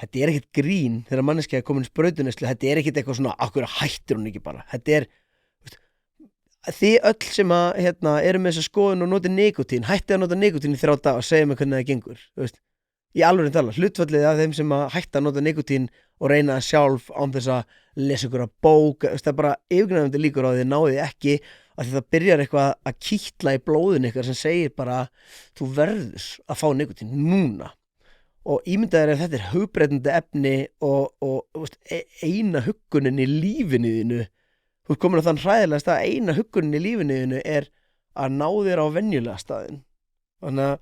þetta ekkert grín þegar manneskja komin í sprautuneyslu, þetta ekkert eitthvað svona akkur hættir hún ekki bara, þetta þið öll sem að eru með þessa skoðun og noti nikotín, hætti að nota nikotín í 3 daga og segja mig hvernig það gengur, í alveg tala, hlutfallið af þeim sem að hætti að nota nikotín og reyna það sjálf án þess að lesa ykkur að bók, það er bara yfirgnæfandi líkur á því náðið ekki að því það byrjar eitthvað að kýtla í blóðinu eitthvað sem segir bara þú verður að fá nikotín núna og ímyndaður ef þetta hugbreytandi efni og eina huggunin í lífinu þínu þú ert komin á þann hræðilega stað eina huggunin í lífinu þínu að ná þér á venjulega staðinn þannig að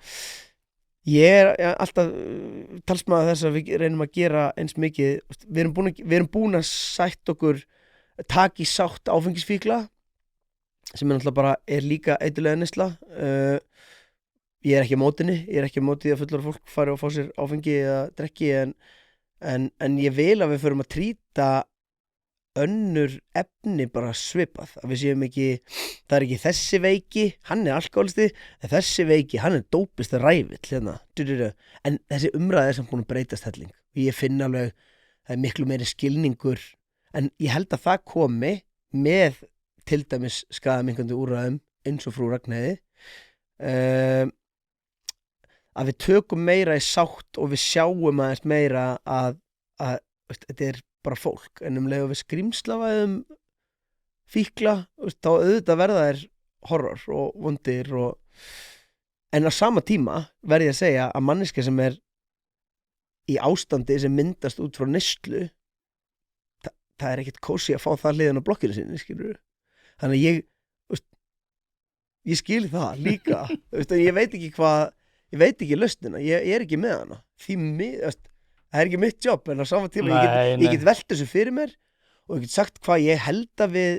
ég alltaf talsmaður þess að við reynum að gera eins mikið við erum búin að sætt okkur taka í sátt áfengisfíkla sem náttúrulega bara líka eitulega neysla ég ekki á mótinni ég ekki á móti að fullorða fólk fari og fá sér áfengi eða drekki en ég vil að við förum að trýta önnur efni bara svipað að við séum ekki, það ekki þessi veiki hann alkoholisti, en þessi veiki hann dópist ræfill en þessi umræði samt búin að breytast helling og ég finn alveg það miklu meiri skilningur en ég held að það komi með til dæmis skaðamingandi úrræðum eins og frú Ragnheiði að við tökum meira í sátt og við sjáum aðeins meira að þetta bara fólk, en leið og við skrímslavæðum fíkla, þá auðvitað verða þær horror og vondir en á sama tíma verð ég að segja að manneskja sem í ástandi sem myndast út frá neyslu það ekkert kósí að fá það hliðan á blokkinu sinni, skilur þannig að ég skil það líka ég veit ekki lausnina, ég ekki með hana því það ekki mitt jobb, en á sama tíma ég get velt þessu fyrir mér og ég get sagt hvað ég held að við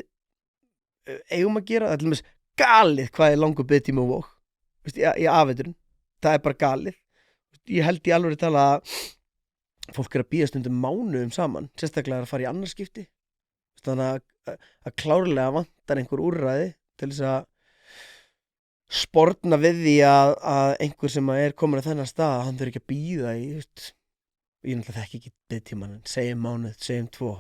eigum að gera, það til dæmis galið hvað langur biðtími og vók í afeiturinn, það bara galið ég held í alveg tala að fólk að bíða stundum mánuðum saman, sérstaklega að fara í annarskipti þannig að klárlega vantar einhver úrræði til þess að sporna við því að einhver sem komin að þennan stað, hann þurfi ekki að bíða í ég náttúrulega þekki ekki biðtíman, segjum mánuð, segjum 2